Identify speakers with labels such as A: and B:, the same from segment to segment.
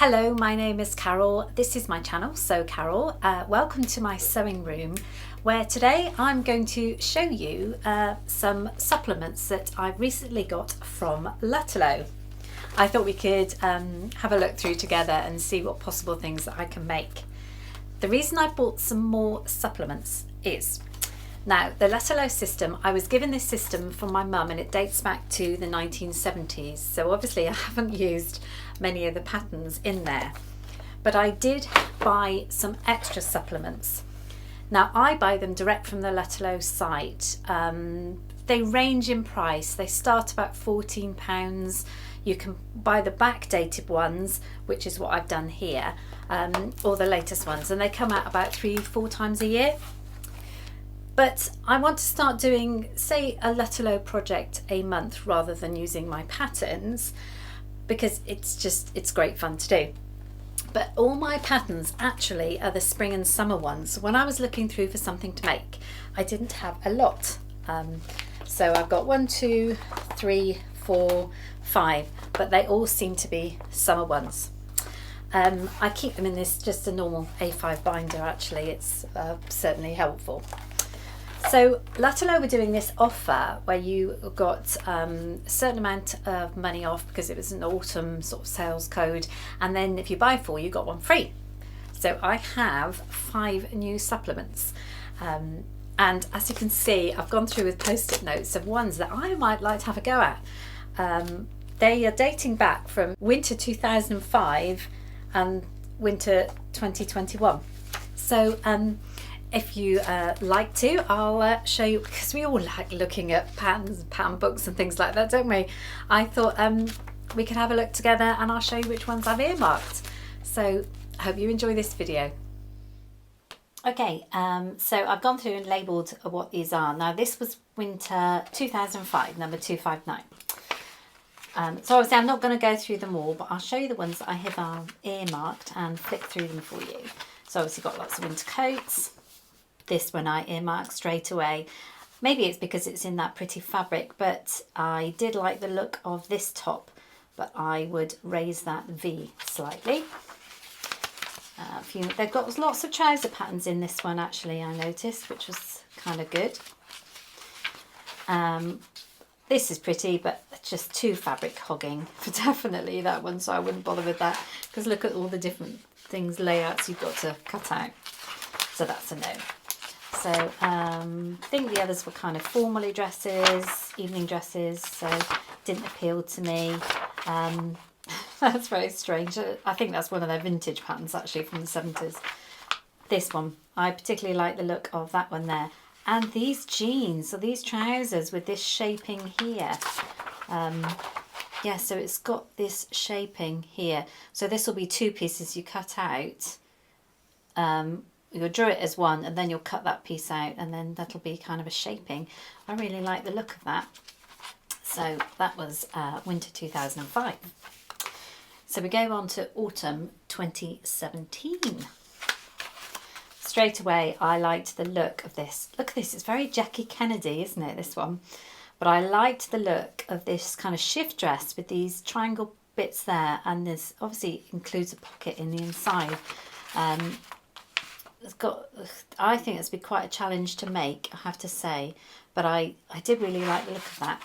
A: Hello, my name is Carole. This is my channel, So Carole. Welcome to my sewing room, where today I'm going to show you some supplements that I've recently got from Lutterloh. I thought we could have a look through together and see what possible things that I can make. The reason I bought some more supplements is, now the Lutterloh system, I was given this system from my mum and it dates back to the 1970s. So obviously I haven't used many of the patterns in there, but I did buy some extra supplements. Now I buy them direct from the Lutterloh site. They range in price. They start about £14. You can buy the backdated ones, which is what I've done here, or the latest ones, and they come out about 3-4 times a year. But I want to start doing, say, a Lutterloh project a month rather than using my patterns, because it's great fun to do. But all my patterns actually are the spring and summer ones. When I was looking through for something to make, I didn't have a lot. So I've got 1, 2, 3, 4, 5, but they all seem to be summer ones. I keep them in this just a normal A5 binder. Actually, it's certainly helpful. So Lutterloh were doing this offer where you got a certain amount of money off because it was an autumn sort of sales code, and then if you buy 4 you got 1 free. So I have 5 new supplements, and as you can see, I've gone through with post-it notes of ones that I might like to have a go at. They are dating back from winter 2005 and winter 2021. So if you like to, I'll show you, because we all like looking at patterns, pattern books and things like that, don't we? I thought we could have a look together and I'll show you which ones I've earmarked. So I hope you enjoy this video. Okay, so I've gone through and labelled what these are. Now this was winter 2005, number 259. So obviously I'm not going to go through them all, but I'll show you the ones that I have earmarked and flick through them for you. So obviously got lots of winter coats. This one I earmarked straight away. Maybe it's because it's in that pretty fabric, but I did like the look of this top, but I would raise that V slightly. They've got lots of trouser patterns in this one actually, I noticed, which was kind of good. This is pretty, but just too fabric hogging for definitely that one, so I wouldn't bother with that, because look at all the different things, layouts you've got to cut out. So that's a no. So I think the others were kind of formally dresses, evening dresses, so didn't appeal to me. That's very strange. I think that's one of their vintage patterns actually from the 70s. This one, I particularly like the look of that one there. And these jeans, or these trousers with this shaping here. Yeah, so it's got this shaping here. So this will be 2 pieces you cut out. You'll draw it as one and then you'll cut that piece out, and then that'll be kind of a shaping. I really like the look of that. So that was winter 2005. So we go on to autumn 2017. Straight away I liked the look of this. Look at this, it's very Jackie Kennedy, isn't it, this one? But I liked the look of this kind of shift dress with these triangle bits there, and this obviously includes a pocket in the inside. I think it's been quite a challenge to make, I have to say, but I did really like the look of that.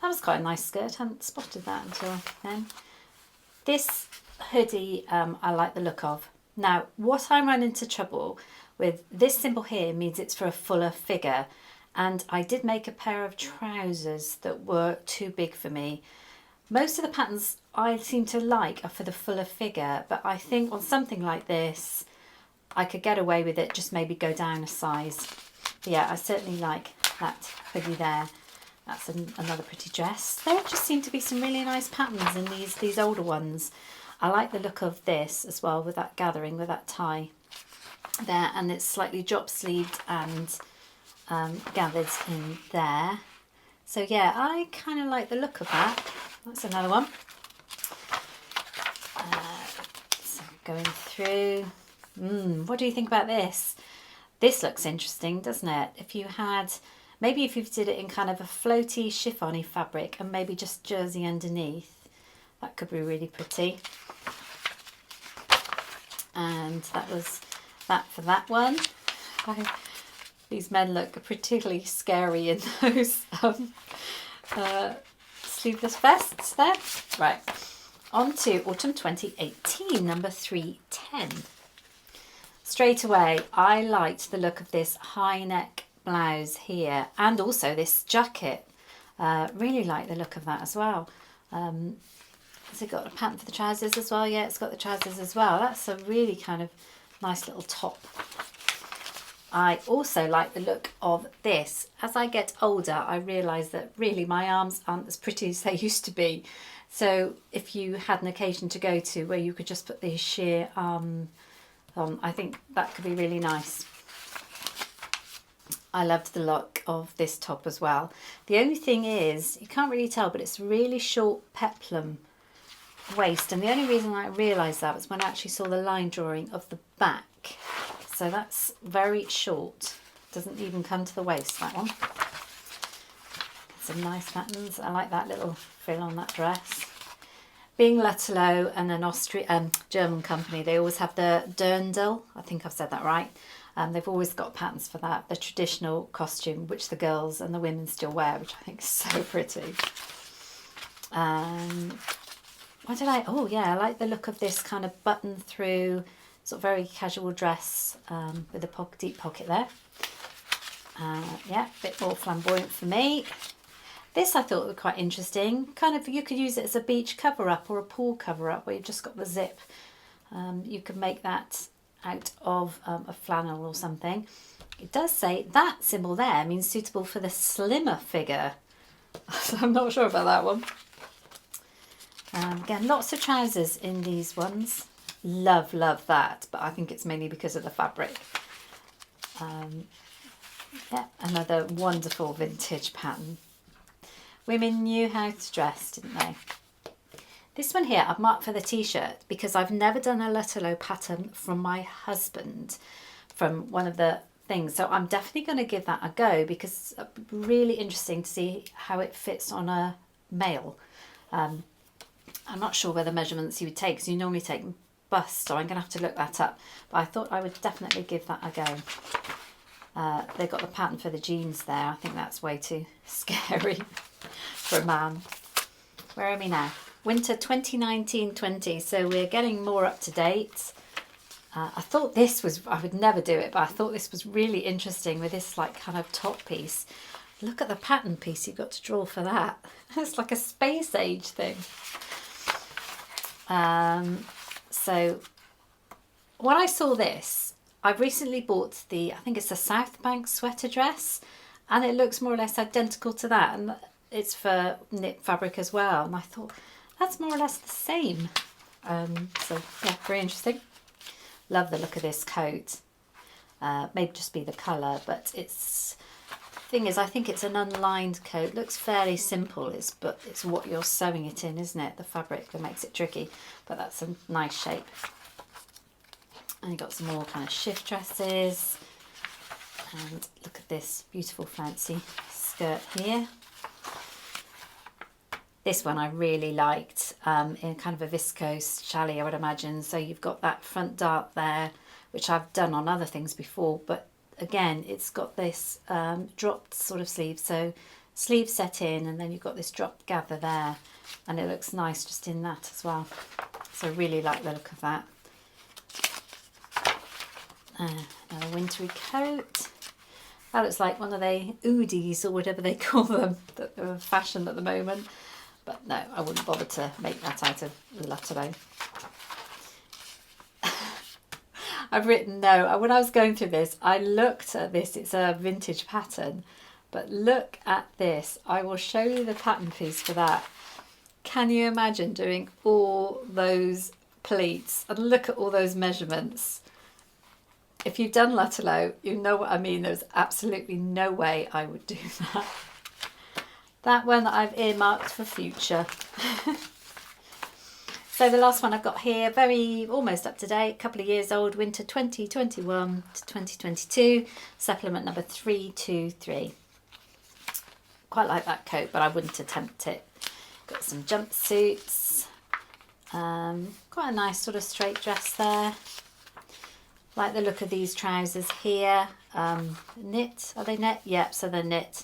A: That was quite a nice skirt. I hadn't spotted that until then. This hoodie I like the look of. Now what I ran into trouble with, this symbol here means it's for a fuller figure, and I did make a pair of trousers that were too big for me. Most of the patterns I seem to like are for the fuller figure, but I think on something like this I could get away with it, just maybe go down a size. But yeah, I certainly like that hoodie there. That's another pretty dress. There just seem to be some really nice patterns in these older ones. I like the look of this as well, with that gathering, with that tie there, and it's slightly drop sleeved and gathered in there. So yeah, I kind of like the look of that. That's another one. So going through. What do you think about this? This looks interesting, doesn't it? If you had, maybe if you did it in kind of a floaty chiffony fabric and maybe just jersey underneath, That could be really pretty. And that was that for that one. These men look particularly scary in those sleeveless vests there. Right, on to autumn 2018, number 310. Straight away, I liked the look of this high neck blouse here, and also this jacket. Really like the look of that as well. Has it got a pattern for the trousers as well? Yeah, it's got the trousers as well. That's a really kind of nice little top. I also like the look of this. As I get older, I realise that really my arms aren't as pretty as they used to be. So if you had an occasion to go to where you could just put these sheer arms on, I think that could be really nice. I loved the look of this top as well. The only thing is, you can't really tell, but it's really short peplum waist, and the only reason I realised that was when I actually saw the line drawing of the back. So that's very short, doesn't even come to the waist, that one. Some nice patterns. I like that little frill on that dress. Being Lutterloh and an German company, they always have the Dirndl. I think I've said that right. They've always got patterns for that, the traditional costume which the girls and the women still wear, which I think is so pretty. What did I? Oh yeah, I like the look of this kind of button through, sort of very casual dress with a deep pocket there. Yeah, a bit more flamboyant for me. This I thought was quite interesting. Kind of, you could use it as a beach cover-up or a pool cover-up where you've just got the zip. You could make that out of a flannel or something. It does say that symbol there means suitable for the slimmer figure. So I'm not sure about that one. Again, lots of trousers in these ones. Love that, but I think it's mainly because of the fabric. Yeah, another wonderful vintage pattern. Women knew how to dress, didn't they? This one here I've marked for the t-shirt because I've never done a Lutterloh pattern from my husband, from one of the things. So I'm definitely going to give that a go because it's really interesting to see how it fits on a male. I'm not sure whether measurements you would take because you normally take bust, so I'm going to have to look that up. But I thought I would definitely give that a go. They've got the pattern for the jeans there. I think that's way too scary for a man. Where are we now? Winter 2019-20, so we're getting more up to date. I thought this was, I would never do it, but I thought this was really interesting with this like kind of top piece. Look at the pattern piece you've got to draw for that. It's like a space age thing. So when I saw this, I've recently bought the, I think it's a South Bank sweater dress, and it looks more or less identical to that, and it's for knit fabric as well, and I thought that's more or less the same. So yeah, very interesting. Love the look of this coat. Maybe just be the colour, but it's, thing is, I think it's an unlined coat. Looks fairly simple, but it's what you're sewing it in, isn't it? The fabric that makes it tricky, but that's a nice shape. And you've got some more kind of shift dresses. And look at this beautiful fancy skirt here. This one I really liked, in kind of a viscose challis, I would imagine. So you've got that front dart there, which I've done on other things before, but again, it's got this dropped sort of sleeve. So sleeve set in, and then you've got this dropped gather there, and it looks nice just in that as well. So I really like the look of that. Another wintry coat. That looks like one of the oodies or whatever they call them that are fashion at the moment. But no, I wouldn't bother to make that out of Lutterloh. I've written no. When I was going through this, I looked at this. It's a vintage pattern. But look at this. I will show you the pattern piece for that. Can you imagine doing all those pleats? And look at all those measurements. If you've done Lutterloh, you know what I mean. There's absolutely no way I would do that. That one I've earmarked for future. So the last one I've got here, very almost up to date, couple of years old, winter 2021 to 2022, supplement number 323. Quite like that coat, but I wouldn't attempt it. Got some jumpsuits. Quite a nice sort of straight dress there. Like the look of these trousers here. Knit, are they knit? Yep, so they're knit.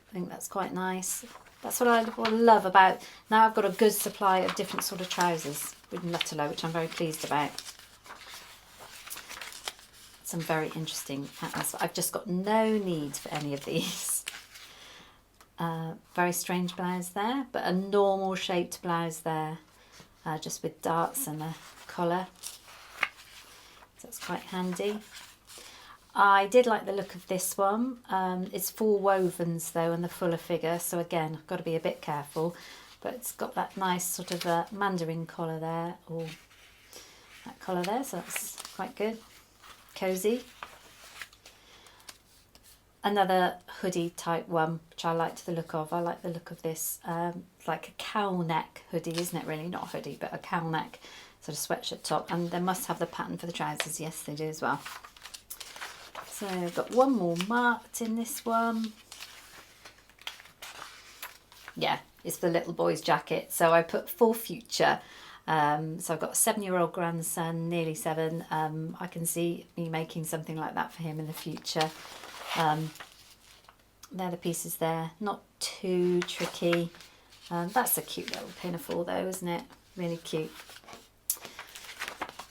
A: I think that's quite nice. That's what I love about, now I've got a good supply of different sort of trousers with Lutterloh, which I'm very pleased about. Some very interesting patterns. I've just got no need for any of these. Very strange blouse there, but a normal shaped blouse there, just with darts and a collar. So that's quite handy. I did like the look of this one. It's full wovens though, and the fuller figure, so again I've got to be a bit careful, but it's got that nice sort of mandarin collar there, or that collar there, so that's quite good. Cozy. Another hoodie type one, which I liked the look of. I like the look of this. It's like a cowl neck hoodie, isn't it really? Not a hoodie, but a cowl neck sort of sweatshirt top. And they must have the pattern for the trousers. Yes, they do as well. So I've got one more marked in this one. Yeah, it's the little boy's jacket. So I put for future. So I've got a 7-year-old grandson, nearly 7. I can see me making something like that for him in the future. They're the pieces there, not too tricky. That's a cute little pinafore though, isn't it? Really cute.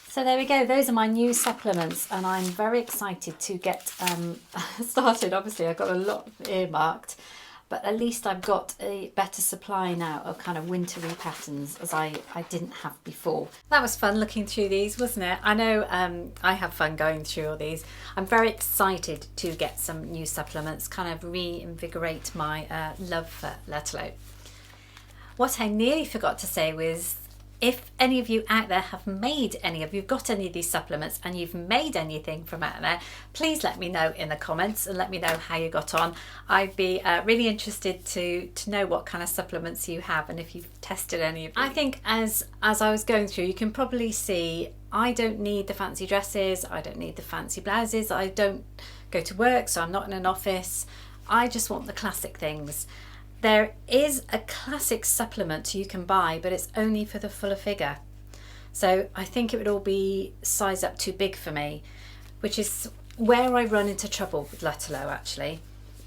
A: So there we go, those are my new supplements, and I'm very excited to get started. Obviously I've got a lot earmarked, but at least I've got a better supply now of kind of wintry patterns, as I didn't have before. That was fun looking through these, wasn't it? I know I have fun going through all these. I'm very excited to get some new supplements, kind of reinvigorate my love for Lutterloh. What I nearly forgot to say was, if any of you out there have made any of, you've got any of these supplements and you've made anything from out there, please let me know in the comments and let me know how you got on. I'd be really interested to know what kind of supplements you have and if you've tested any of them. I think as I was going through, you can probably see I don't need the fancy dresses, I don't need the fancy blouses, I don't go to work, so I'm not in an office. I just want the classic things. There is a classic supplement you can buy, but it's only for the fuller figure. So I think it would all be size up too big for me, which is where I run into trouble with Lutterloh actually.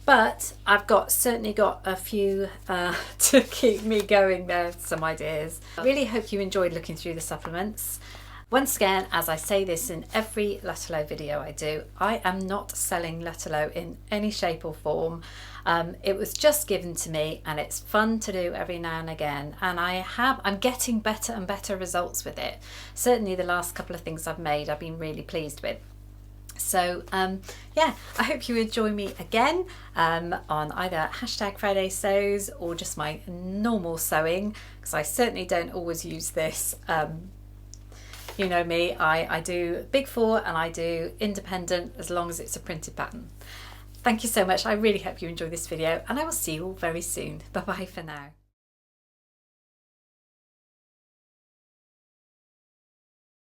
A: But I've certainly got a few to keep me going there, some ideas. I really hope you enjoyed looking through the supplements. Once again, as I say this in every Lutterloh video I do, I am not selling Lutterloh in any shape or form. It was just given to me and it's fun to do every now and again, and I'm getting better and better results with it. Certainly the last couple of things I've made I've been really pleased with. So yeah, I hope you join me again on either #FridaySews or just my normal sewing, because I certainly don't always use this. You know me, I do Big 4 and I do independent as long as it's a printed pattern. Thank you so much. I really hope you enjoyed this video, and I will see you all very soon. Bye bye for now.